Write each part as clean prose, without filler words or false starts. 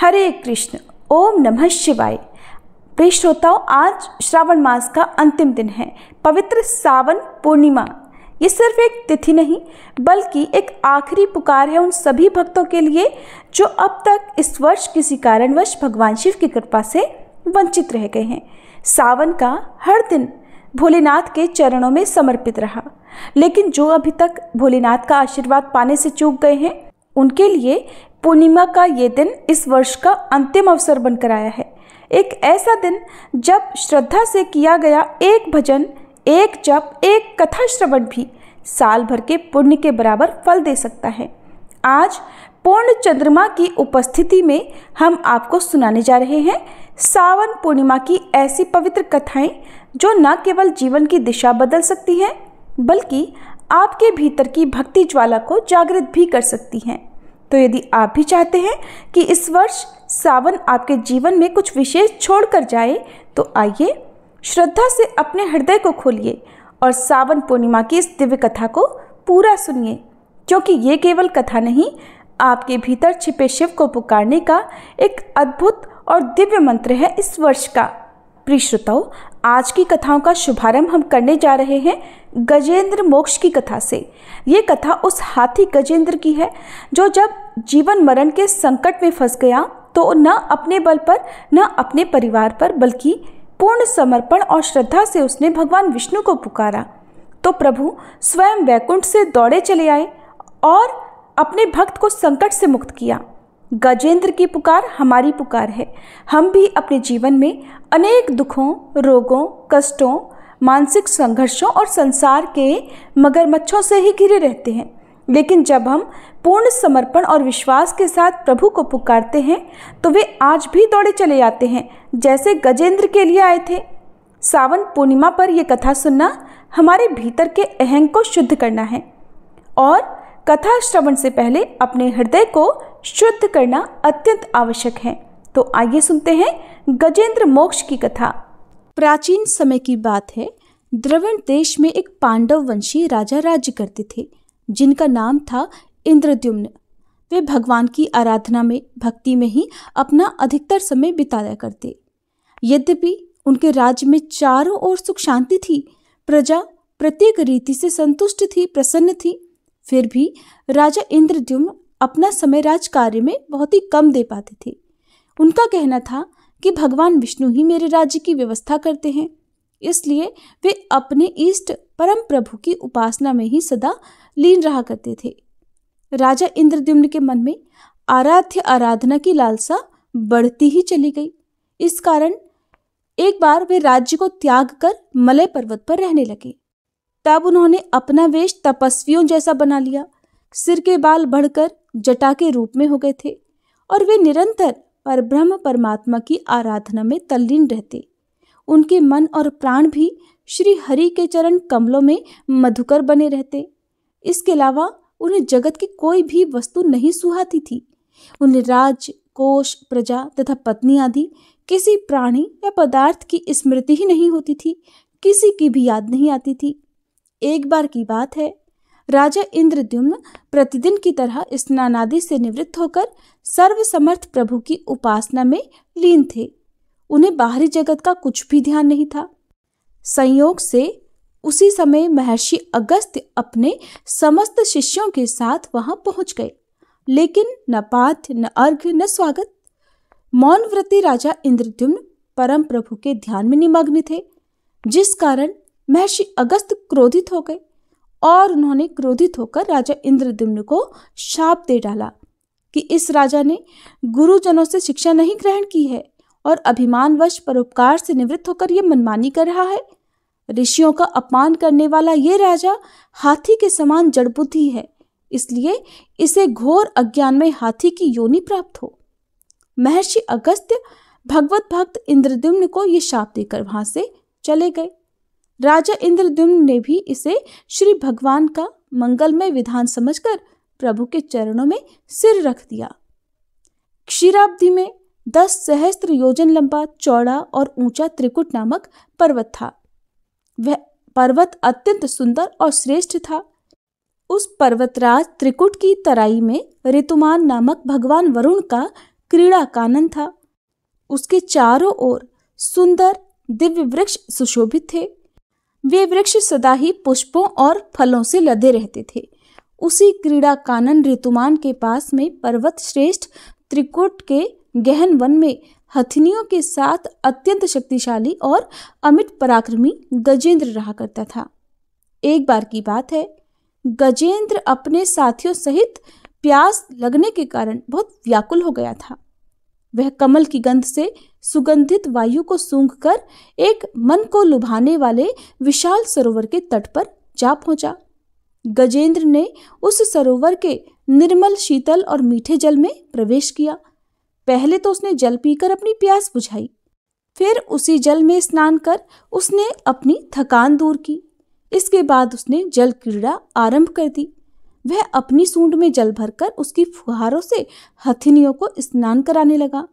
हरे कृष्ण। ओम नमः शिवाय। प्रिय श्रोताओं, आज श्रावण मास का अंतिम दिन है, पवित्र सावन पूर्णिमा। ये सिर्फ एक तिथि नहीं बल्कि एक आखिरी पुकार है उन सभी भक्तों के लिए जो अब तक इस वर्ष किसी कारणवश भगवान शिव की कृपा से वंचित रह गए हैं। सावन का हर दिन भोलेनाथ के चरणों में समर्पित रहा, लेकिन जो अभी तक भोलेनाथ का आशीर्वाद पाने से चूक गए हैं उनके लिए पूर्णिमा का ये दिन इस वर्ष का अंतिम अवसर बनकर आया है। एक ऐसा दिन जब श्रद्धा से किया गया एक भजन, एक जप, एक कथा श्रवण भी साल भर के पुण्य के बराबर फल दे सकता है। आज पूर्ण चंद्रमा की उपस्थिति में हम आपको सुनाने जा रहे हैं सावन पूर्णिमा की ऐसी पवित्र कथाएं जो न केवल जीवन की दिशा बदल सकती हैं बल्कि आपके भीतर की भक्ति ज्वाला को जागृत भी कर सकती हैं। तो यदि आप भी चाहते हैं कि इस वर्ष सावन आपके जीवन में कुछ विशेष छोड़कर जाए तो आइए श्रद्धा से अपने हृदय को खोलिए और सावन पूर्णिमा की इस दिव्य कथा को पूरा सुनिए, क्योंकि ये केवल कथा नहीं, आपके भीतर छिपे शिव को पुकारने का एक अद्भुत और दिव्य मंत्र है इस वर्ष का। प्रिय श्रोताओ, आज की कथाओं का शुभारंभ हम करने जा रहे हैं गजेंद्र मोक्ष की कथा से। ये कथा उस हाथी गजेंद्र की है जो जब जीवन मरण के संकट में फंस गया तो न अपने बल पर न अपने परिवार पर बल्कि पूर्ण समर्पण और श्रद्धा से उसने भगवान विष्णु को पुकारा तो प्रभु स्वयं वैकुंठ से दौड़े चले आए और अपने भक्त को संकट से मुक्त किया। गजेंद्र की पुकार हमारी पुकार है। हम भी अपने जीवन में अनेक दुखों, रोगों, कष्टों, मानसिक संघर्षों और संसार के मगरमच्छों से ही घिरे रहते हैं, लेकिन जब हम पूर्ण समर्पण और विश्वास के साथ प्रभु को पुकारते हैं तो वे आज भी दौड़े चले आते हैं जैसे गजेंद्र के लिए आए थे। सावन पूर्णिमा पर यह कथा सुनना हमारे भीतर के अहंग को शुद्ध करना है और कथा श्रवण से पहले अपने हृदय को शुद्ध करना अत्यंत आवश्यक है। तो आइए सुनते हैं गजेंद्र मोक्ष की कथा। प्राचीन समय की बात है। द्रविड़ देश में एक पांडव वंशी राजा राज्य करते थे जिनका नाम था इंद्रद्युम्न। वे भगवान की आराधना में, भक्ति में ही अपना अधिकतर समय बिताया करते। यद्यपि उनके राज्य में चारों ओर सुख शांति थी, प्रजा प्रत्येक रीति से संतुष्ट थी, प्रसन्न थी, फिर भी राजा इंद्रद्युम्न अपना समय राज कार्य में बहुत ही कम दे पाते थे। उनका कहना था कि भगवान विष्णु ही मेरे राज्य की व्यवस्था करते हैं, इसलिए वे अपने इष्ट परम प्रभु की उपासना में ही सदा लीन रहा करते थे। राजा इंद्रद्युम्न के मन में आराध्य आराधना की लालसा बढ़ती ही चली गई। इस कारण एक बार वे राज्य को त्याग कर मलय पर्वत पर रहने लगे। तब उन्होंने अपना वेश तपस्वियों जैसा बना लिया। सिर के बाल बढ़कर जटा के रूप में हो गए थे और वे निरंतर परब्रह्म परमात्मा की आराधना में तल्लीन रहते। उनके मन और प्राण भी श्री हरि के चरण कमलों में मधुकर बने रहते। इसके अलावा उन्हें जगत की कोई भी वस्तु नहीं सुहाती थी। उन्हें राज, कोष, प्रजा तथा पत्नी आदि किसी प्राणी या पदार्थ की स्मृति ही नहीं होती थी, किसी की भी याद नहीं आती थी। एक बार की बात है, राजा इंद्रद्युम्न प्रतिदिन की तरह स्नानादि से निवृत्त होकर सर्वसमर्थ प्रभु की उपासना में लीन थे। उन्हें बाहरी जगत का कुछ भी ध्यान नहीं था। संयोग से उसी समय महर्षि अगस्त्य अपने समस्त शिष्यों के साथ वहां पहुंच गए, लेकिन न पाठ्य, न अर्घ्य, न स्वागत। मौन व्रती राजा इंद्रद्युम्न परम प्रभु के ध्यान में निमग्न थे, जिस कारण महर्षि अगस्त्य क्रोधित हो गए और उन्होंने क्रोधित होकर राजा इंद्रद्युम्न को शाप दे डाला कि इस राजा ने गुरुजनों से शिक्षा नहीं ग्रहण की है और अभिमानवश परोपकार से निवृत्त होकर ये मनमानी कर रहा है। ऋषियों का अपमान करने वाला ये राजा हाथी के समान जड़बुद्धि है, इसलिए इसे घोर अज्ञान में हाथी की योनि प्राप्त हो। महर्षि अगस्त्य भगवत भक्त इंद्रद्युम्न को ये शाप देकर वहां से चले गए। राजा इंद्रद्युम्न ने भी इसे श्री भगवान का मंगलमय विधान समझकर प्रभु के चरणों में सिर रख दिया। क्षीराब्दी में 10 सहस्त्र योजन लंबा, चौड़ा और ऊंचा त्रिकुट नामक पर्वत था। वह पर्वत अत्यंत सुंदर और श्रेष्ठ था। उस पर्वतराज त्रिकुट की तराई में ऋतुमान नामक भगवान वरुण का क्रीड़ा कानन था। उसके चारों ओर सुंदर दिव्य वृक्ष सुशोभित थे। वे वृक्ष सदा ही पुष्पों और फलों से लदे रहते थे। उसी क्रीड़ा कानन ऋतुमान के पास में पर्वत श्रेष्ठ त्रिकुट के गहन वन में हथिनियों के साथ अत्यंत शक्तिशाली और अमिट पराक्रमी गजेंद्र रहा करता था। एक बार की बात है, गजेंद्र अपने साथियों सहित प्यास लगने के कारण बहुत व्याकुल हो गया था। वह कमल की गंध से सुगंधित वायु को सूंघकर एक मन को लुभाने वाले विशाल सरोवर के तट पर जा पहुंचा। गजेंद्र ने उस सरोवर के निर्मल शीतल और मीठे जल में प्रवेश किया। पहले तो उसने जल पीकर अपनी प्यास बुझाई, फिर उसी जल में स्नान कर उसने अपनी थकान दूर की। इसके बाद उसने जल क्रीड़ा आरंभ कर दी। वह अपनी सूंड में जल भरकर उसकी फुहारों से हथिनियों को स्नान कराने लगा।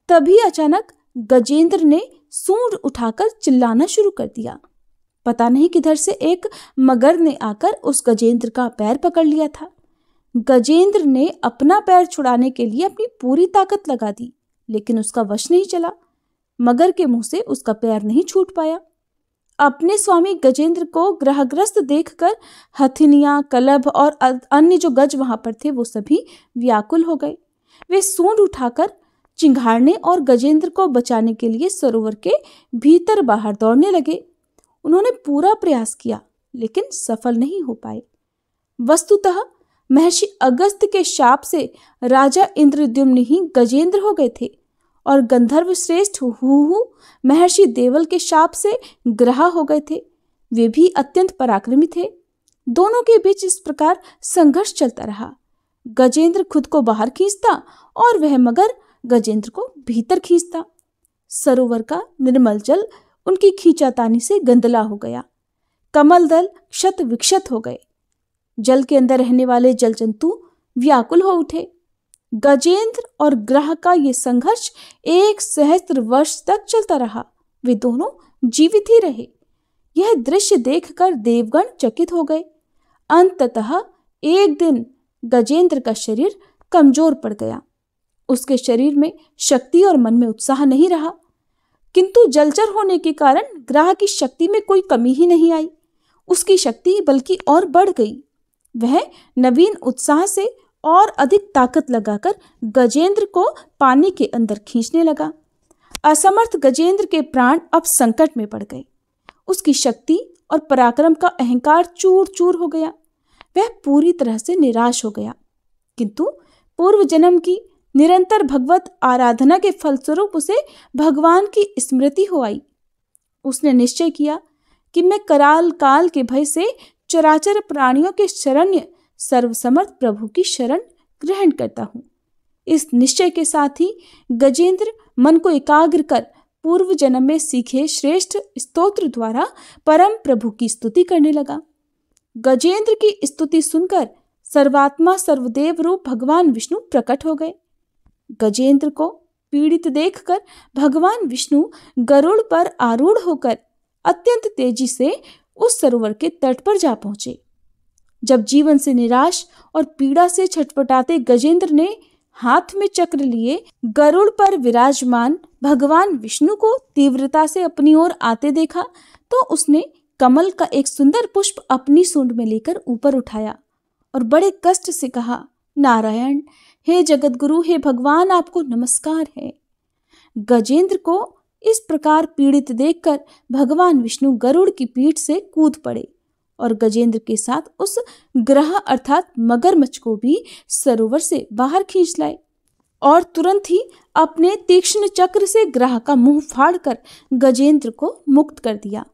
तभी अचानक गजेंद्र ने सूंड उठाकर चिल्लाना शुरू कर दिया। पता नहीं किधर से एक मगर ने आकर उस गजेंद्र का पैर पकड़ लिया था। गजेंद्र ने अपना पैर छुड़ाने के लिए अपनी पूरी ताकत लगा दी, लेकिन उसका वश नहीं चला। मगर के मुंह से उसका पैर नहीं छूट पाया। अपने स्वामी गजेंद्र को ग्रहग्रस्त देखकर हथिनियां, कलभ और अन्य जो गज वहां पर थे वो सभी व्याकुल हो गए। वे सूंड उठाकर चिंघाड़ने और गजेंद्र को बचाने के लिए सरोवर के भीतर बाहर दौड़ने लगे। उन्होंने पूरा प्रयास किया, लेकिन सफल नहीं हो पाए। वस्तुतः महर्षि अगस्त के शाप से राजा इंद्रद्युम्न ही गजेंद्र हो गए थे और गंधर्व श्रेष्ठ हुहु महर्षि देवल के शाप से ग्रह हो गए थे। वे भी अत्यंत पराक्रमी थे। दोनों के बीच इस प्रकार संघर्ष चलता रहा। गजेंद्र खुद को बाहर खींचता और वह मगर गजेंद्र को भीतर खींचता। सरोवर का निर्मल जल उनकी खींचातानी से गंदला हो गया। कमल दल क्षत विक्षत हो गए। जल के अंदर रहने वाले जल जंतु व्याकुल हो उठे। गजेंद्र और ग्रह का ये संघर्ष 1 सहस्त्र वर्ष तक चलता रहा। वे दोनों जीवित ही रहे। यह दृश्य देखकर देवगण चकित हो गए। अंततः एक दिन गजेंद्र का शरीर कमजोर पड़ गया। उसके शरीर में शक्ति और मन में उत्साह नहीं रहा, किंतु जलचर होने के कारण ग्रह की शक्ति में कोई कमी ही नहीं आई। उसकी शक्ति बल्कि और बढ़ गई। वह नवीन उत्साह से और अधिक ताकत लगाकर गजेंद्र को पानी के अंदर खींचने लगा। असमर्थ गजेंद्र के प्राण अब संकट में पड़ गए। उसकी शक्ति और पराक्रम का अहंकार चूर चूर हो गया। वह पूरी तरह से निराश हो गया, किंतु पूर्व जन्म की निरंतर भगवत आराधना के फलस्वरूप उसे भगवान की स्मृति हो आई। उसने निश्चय किया कि मैं कराल काल के भय से चराचर प्राणियों के शरण्य सर्वसमर्थ प्रभु की शरण ग्रहण करता हूँ। इस निश्चय के साथ ही गजेंद्र मन को एकाग्र कर पूर्व जन्म में सीखे श्रेष्ठ स्तोत्र द्वारा परम प्रभु की स्तुति करने लगा। गजेंद्र की स्तुति सुनकर सर्वात्मा सर्वदेव रूप भगवान विष्णु प्रकट हो गए। गजेंद्र को पीड़ित देखकर भगवान विष्णु गरुड़ पर आरूढ़ होकर अत्यंत तेजी से उस सरोवर के तट पर जा पहुंचे। जब जीवन से निराश और पीड़ा से छटपटाते गजेंद्र ने हाथ में चक्र लिए गरुड़ पर विराजमान भगवान विष्णु को तीव्रता से अपनी ओर आते देखा, तो उसने कमल का एक सुंदर पुष्प अपनी सूंड में लेकर ऊपर उठाया और बड़े कष्ट से कहा, नारायण, हे जगत गुरु, हे भगवान, आपको नमस्कार है। गजेंद्र को इस प्रकार पीड़ित देखकर भगवान विष्णु गरुड़ की पीठ से कूद पड़े और गजेंद्र के साथ उस ग्रह अर्थात मगरमच्छ को भी सरोवर से बाहर खींच लाए और तुरंत ही अपने तीक्ष्ण चक्र से ग्रह का मुंह फाड़कर गजेंद्र को मुक्त कर दिया।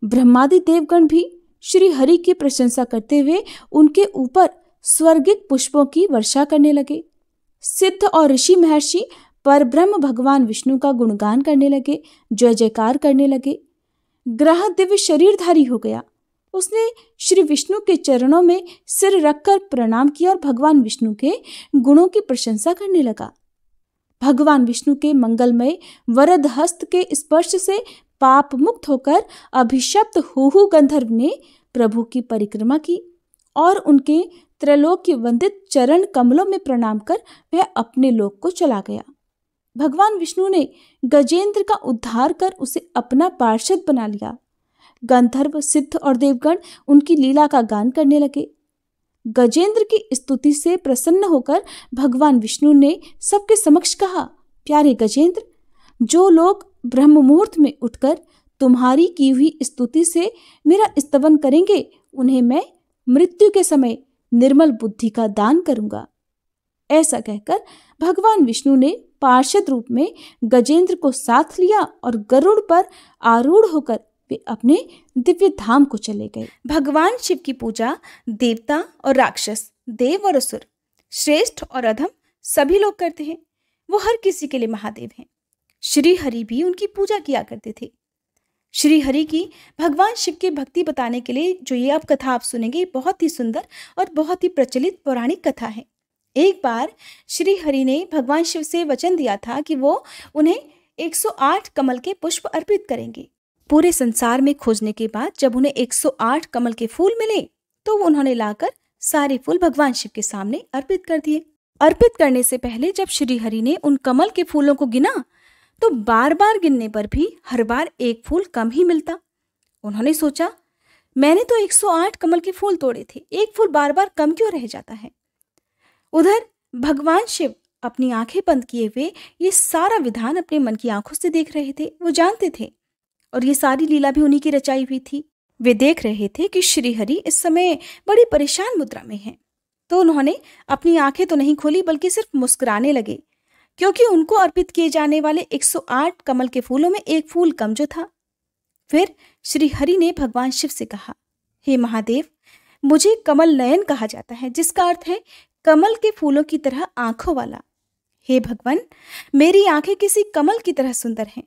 ब्रह्मादि देवगण भी श्री हरि की प्रशंसा करते हुए उनके ऊपर स्वर्गिक पुष्पों की वर्षा करने लगे। सिद्ध और ऋषि महर्षि पर ब्रह्म भगवान विष्णु का गुणगान करने लगे, जय जयकार करने लगे। ग्रह दिव्य शरीरधारी हो गया। उसने श्री विष्णु के चरणों में सिर रखकर प्रणाम किया और भगवान विष्णु के गुणों की प्रशंसा करने लगा। भगवान विष्णु के मंगलमय वरद हस्त के स्पर्श से पाप मुक्त होकर अभिशप्त हुहु गंधर्व ने प्रभु की परिक्रमा की और उनके त्रैलोक्य वंदित चरण कमलों में प्रणाम कर वह अपने लोक को चला गया। भगवान विष्णु ने गजेंद्र का उद्धार कर उसे अपना पार्षद बना लिया। गंधर्व, सिद्ध और देवगण उनकी लीला का गान करने लगे। गजेंद्र की स्तुति से प्रसन्न होकर भगवान विष्णु ने सबके समक्ष कहा, प्यारे गजेंद्र, जो लोग ब्रह्म मुहूर्त में उठकर तुम्हारी की हुई स्तुति से मेरा स्तवन करेंगे, उन्हें मैं मृत्यु के समय निर्मल बुद्धि का दान करूंगा। ऐसा कहकर भगवान विष्णु ने पार्षद रूप में गजेंद्र को साथ लिया और गरुड़ पर आरूढ़ होकर वे अपने दिव्य धाम को चले गए। भगवान शिव की पूजा देवता और राक्षस, देव और असुर, श्रेष्ठ और अधम सभी लोग करते हैं। वो हर किसी के लिए महादेव हैं। श्री हरि भी उनकी पूजा किया करते थे। श्री हरि की भगवान शिव की भक्ति बताने के लिए जो ये अब कथा आप सुनेंगे, बहुत ही सुंदर और बहुत ही प्रचलित पौराणिक कथा है। एक बार श्री हरि ने भगवान शिव से वचन दिया था कि वो उन्हें 108 कमल के पुष्प अर्पित करेंगे। पूरे संसार में खोजने के बाद जब उन्हें 108 कमल के फूल मिले तो उन्होंने लाकर सारे फूल भगवान शिव के सामने अर्पित कर दिए। अर्पित करने से पहले जब श्री हरि ने उन कमल के फूलों को गिना तो बार बार गिनने पर भी हर बार एक फूल कम ही मिलता। उन्होंने सोचा, मैंने तो 108 कमल के फूल तोड़े थे, एक फूल बार बार कम क्यों रह जाता है। उधर भगवान शिव अपनी आंखें बंद किए हुए ये सारा विधान अपने मन की आंखों से देख रहे थे। वो जानते थे और ये सारी लीला भी उन्हीं की रचाई हुई थी। वे देख रहे थे कि श्री हरि इस समय बड़ी परेशान मुद्रा में हैं। तो उन्होंने अपनी आंखें तो नहीं खोली बल्कि सिर्फ मुस्कुराने लगे, क्योंकि उनको अर्पित किए जाने वाले 108 कमल के फूलों में एक फूल कम जो था। फिर श्री हरि ने भगवान शिव से कहा, हे महादेव, मुझे कमल नयन कहा जाता है, जिसका अर्थ है कमल के फूलों की तरह आंखों वाला। हे भगवान, मेरी आंखें किसी कमल की तरह सुंदर हैं।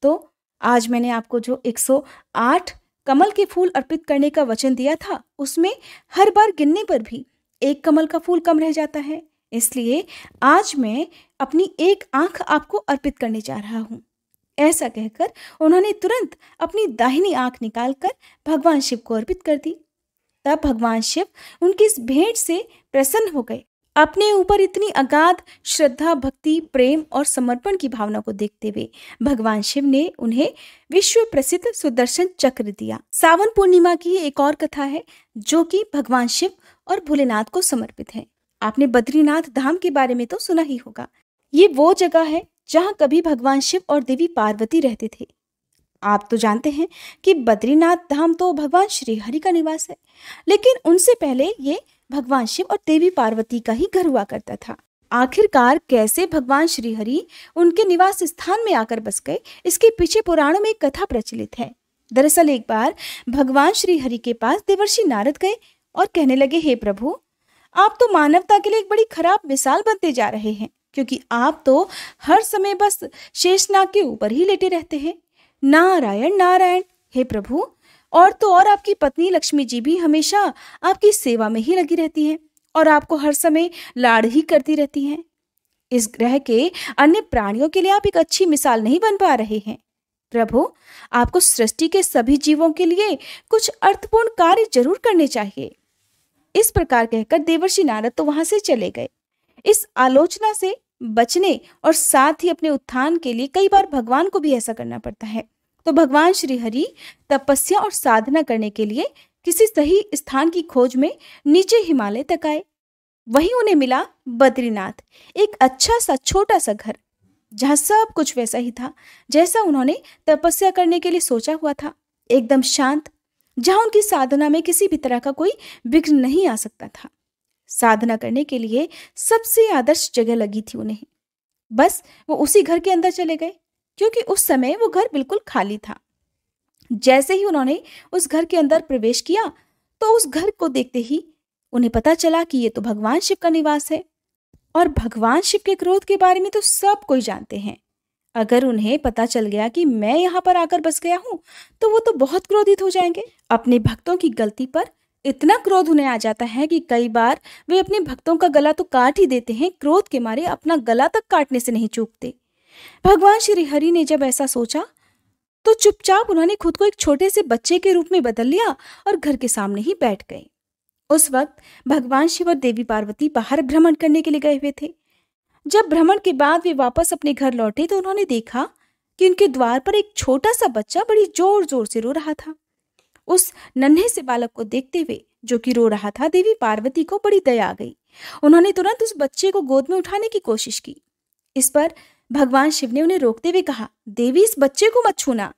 तो आज मैंने आपको जो 108 कमल के फूल अर्पित करने का वचन दिया था, उसमें हर बार गिनने पर भी एक कमल का फूल कम रह जाता है। इसलिए आज मैं अपनी एक आंख आपको अर्पित करने जा रहा हूं। ऐसा कहकर उन्होंने तुरंत अपनी दाहिनी आंख निकालकर भगवान शिव को अर्पित कर दी। तब भगवान शिव उनकी इस भेंट से प्रसन्न हो गए। अपने ऊपर इतनी अगाध श्रद्धा, भक्ति, प्रेम और समर्पण की भावना को देखते हुए भगवान शिव ने उन्हें विश्व प्रसिद्ध सुदर्शन चक्र दिया। सावन पूर्णिमा की एक और कथा है जो कि भगवान शिव और भोलेनाथ को समर्पित है। आपने बद्रीनाथ धाम के बारे में तो सुना ही होगा। ये वो जगह है जहाँ कभी भगवान शिव और देवी पार्वती रहते थे। आप तो जानते हैं कि बद्रीनाथ धाम तो भगवान श्री हरि का निवास है, लेकिन उनसे पहले ये भगवान शिव और देवी पार्वती का ही घर हुआ करता था। आखिरकार कैसे भगवान श्री हरि उनके निवास स्थान में आकर बस गए, इसके पीछे पुराणों में एक कथा प्रचलित है। दरअसल एक बार भगवान श्री हरि के पास देवर्षि नारद गए और कहने लगे, हे प्रभु, आप तो मानवता के लिए एक बड़ी खराब मिसाल बनते जा रहे हैं, क्योंकि आप तो हर समय बस शेषनाग के ऊपर ही लेटे रहते हैं। नारायण नारायण। हे प्रभु, और तो और आपकी पत्नी लक्ष्मी जी भी हमेशा आपकी सेवा में ही लगी रहती हैं और आपको हर समय लाड़ ही करती रहती हैं। इस ग्रह के अन्य प्राणियों के लिए आप एक अच्छी मिसाल नहीं बन पा रहे हैं। प्रभु, आपको सृष्टि के सभी जीवों के लिए कुछ अर्थपूर्ण कार्य जरूर करने चाहिए। इस प्रकार कहकर देवर्षि नारद तो वहां से चले गए। इस आलोचना से बचने और साथ ही अपने उत्थान के लिए कई बार भगवान को भी ऐसा करना पड़ता है। तो भगवान श्री हरि तपस्या और साधना करने के लिए किसी सही स्थान की खोज में नीचे हिमालय तक आए। वहीं उन्हें मिला बद्रीनाथ, एक अच्छा सा छोटा सा घर, जहां सब कुछ वैसा ही था जैसा उन्होंने तपस्या करने के लिए सोचा हुआ था। एकदम शांत, जहां उनकी साधना में किसी भी तरह का कोई विघ्न नहीं आ सकता था। साधना करने के लिए सबसे आदर्श जगह लगी थी उन्हें। बस वो उसी घर के अंदर चले गए, क्योंकि उस समय वो घर बिल्कुल खाली था। जैसे ही उन्होंने उस घर के अंदर प्रवेश किया तो उस घर को देखते ही उन्हें पता चला कि ये तो भगवान शिव का निवास है। और भगवान शिव के क्रोध के बारे में तो सब कोई जानते हैं। अगर उन्हें पता चल गया कि मैं यहाँ पर आकर बस गया हूँ तो वो तो बहुत क्रोधित हो जाएंगे। अपने भक्तों की गलती पर इतना क्रोध उन्हें आ जाता है कि कई बार वे अपने भक्तों का गला तो काट ही देते हैं, क्रोध के मारे अपना गला तक काटने से नहीं चूकते। भगवान श्री हरि ने जब ऐसा सोचा तो चुपचाप उन्होंने खुद को एक छोटे से बच्चे के रूप में बदल लिया और घर के सामने ही बैठ गए। उस वक्त भगवान शिव और देवी पार्वती बाहर भ्रमण करने के लिए गए हुए थे। जब भ्रमण के बाद वे वापस अपने घर लौटे तो उन्होंने देखा कि उनके द्वार पर एक छोटा सा बच्चा बड़ी जोर जोर से रो रहा था। उस नन्हे से बालक को देखते हुए, जो कि रो रहा था, देवी पार्वती को बड़ी दया आ गई। उन्होंने तुरंत उस बच्चे को गोद में उठाने की कोशिश की। इस पर भगवान शिव ने उन्हें रोकते हुए कहा, देवी, इस बच्चे को मत छूना।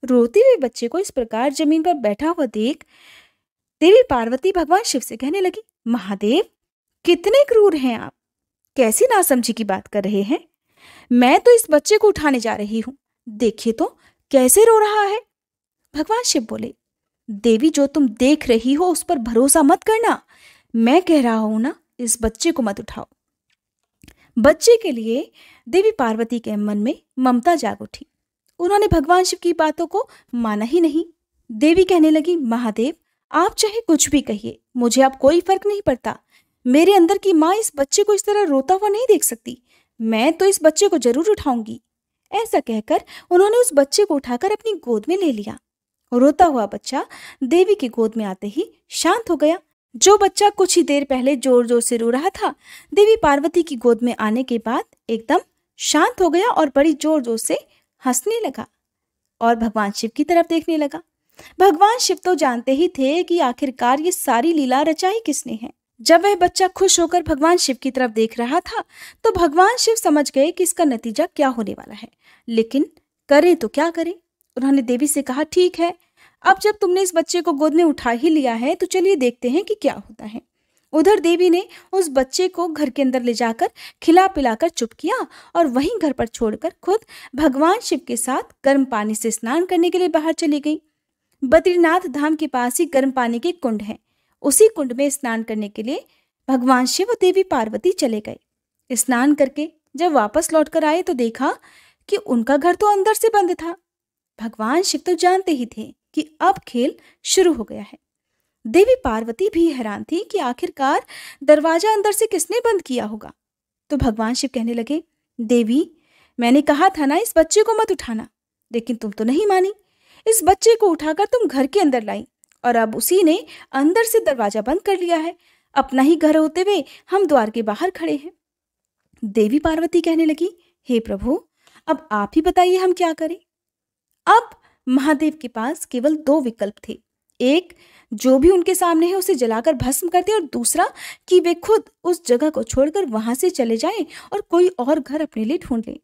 रोते हुए बच्चे को इस प्रकार जमीन पर बैठा हुआ देख देवी पार्वती भगवान शिव से कहने लगी, महादेव, कितने क्रूर हैं आप, कैसी नासमझी की बात कर रहे हैं। मैं तो इस बच्चे को उठाने जा रही हूं, देखिए तो कैसे रो रहा है। भगवान शिव बोले, देवी, जो तुम देख रही हो उस पर भरोसा मत करना, मैं कह रहा हूं ना, इस बच्चे को मत उठाओ। बच्चे के लिए देवी पार्वती के मन में ममता जाग उठी। उन्होंने भगवान शिव की बातों को माना ही नहीं। देवी कहने लगी, महादेव, आप चाहे कुछ भी कहिए, मुझे अब कोई फर्क नहीं पड़ता। मेरे अंदर की माँ इस बच्चे को इस तरह रोता हुआ नहीं देख सकती। मैं तो इस बच्चे को जरूर उठाऊंगी। ऐसा कहकर उन्होंने उस बच्चे को उठाकर अपनी गोद में ले लिया। रोता हुआ बच्चा देवी की गोद में आते ही शांत हो गया। जो बच्चा कुछ ही देर पहले जोर जोर से रो रहा था, देवी पार्वती की गोद में आने के बाद एकदम शांत हो गया और बड़ी जोर जोर से हंसने लगा और भगवान शिव की तरफ देखने लगा। भगवान शिव तो जानते ही थे कि आखिरकार ये सारी लीला रचाई किसने है। जब वह बच्चा खुश होकर भगवान शिव की तरफ देख रहा था तो भगवान शिव समझ गए कि इसका नतीजा क्या होने वाला है, लेकिन करें तो क्या करें। उन्होंने देवी से कहा, ठीक है, अब जब तुमने इस बच्चे को गोद में उठा ही लिया है तो चलिए देखते हैं कि क्या होता है। उधर देवी ने उस बच्चे को घर के अंदर ले जाकर खिला पिलाकर चुप किया और वहीं घर पर छोड़कर खुद भगवान शिव के साथ गर्म पानी से स्नान करने के लिए बाहर चली गई। बद्रीनाथ धाम के पास ही गर्म पानी के कुंड है। उसी कुंड में स्नान करने के लिए भगवान शिव और देवी पार्वती चले गए। स्नान करके जब वापस लौटकर आए तो देखा कि उनका घर तो अंदर से बंद था। भगवान शिव तो जानते ही थे कि अब खेल शुरू हो गया है। देवी पार्वती भी हैरान थी कि आखिरकार दरवाजा अंदर से किसने बंद किया होगा। तो भगवान शिव कहने लगे, देवी, मैंने कहा था ना इस बच्चे को मत उठाना, लेकिन तुम तो नहीं मानी। इस बच्चे को उठाकर तुम घर के अंदर लाई और अब उसी ने अंदर से दरवाजा बंद कर लिया है। अपना ही घर होते हुए हम द्वार के बाहर खड़े हैं। देवी पार्वती कहने लगी, हे प्रभु, अब आप ही बताइए हम क्या करें। अब महादेव के पास केवल दो विकल्प थे। एक, जो भी उनके सामने है उसे जलाकर भस्म कर दे, और दूसरा कि वे खुद उस जगह को छोड़कर वहां से चले जाएं और कोई और घर अपने लिए ढूंढ लें।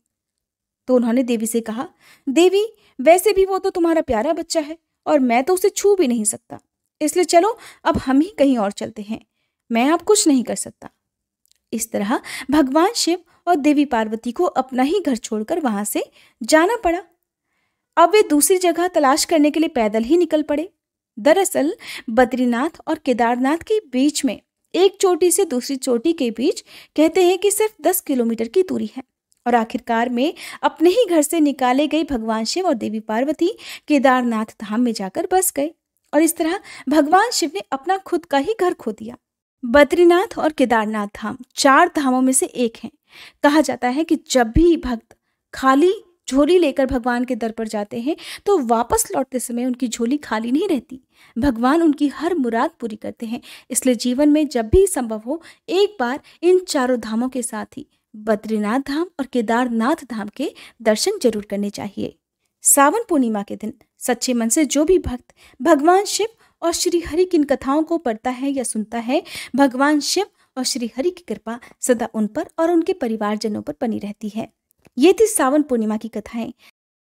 तो उन्होंने देवी से कहा, देवी, वैसे भी वो तो तुम्हारा प्यारा बच्चा है और मैं तो उसे छू भी नहीं सकता, इसलिए चलो अब हम ही कहीं और चलते हैं, मैं अब कुछ नहीं कर सकता। इस तरह भगवान शिव और देवी पार्वती को अपना ही घर छोड़कर वहां से जाना पड़ा। अब वे दूसरी जगह तलाश करने के लिए पैदल ही निकल पड़े। दरअसल बद्रीनाथ और केदारनाथ के बीच में एक चोटी से दूसरी चोटी के बीच कहते हैं कि सिर्फ 10 किलोमीटर की दूरी है, और आखिरकार में अपने ही घर से निकाले गए भगवान शिव और देवी पार्वती केदारनाथ धाम में जाकर बस गए, और इस तरह भगवान शिव ने अपना खुद का ही घर खो दिया। बद्रीनाथ और केदारनाथ धाम 4 धामों में से एक है। कहा जाता है कि जब भी भक्त खाली झोली लेकर भगवान के दर पर जाते हैं तो वापस लौटते समय उनकी झोली खाली नहीं रहती। भगवान उनकी हर मुराद पूरी करते हैं। इसलिए जीवन में जब भी संभव हो एक बार इन 4 धामों के साथ ही बद्रीनाथ धाम और केदारनाथ धाम के दर्शन जरूर करने चाहिए। सावन पूर्णिमा के दिन सच्चे मन से जो भी भक्त भगवान शिव और श्री हरि की इन कथाओं को पढ़ता है या सुनता है, भगवान शिव और श्री हरि की कृपा सदा उन पर और उनके परिवारजनों पर बनी रहती है। ये थी सावन पूर्णिमा की कथाएं।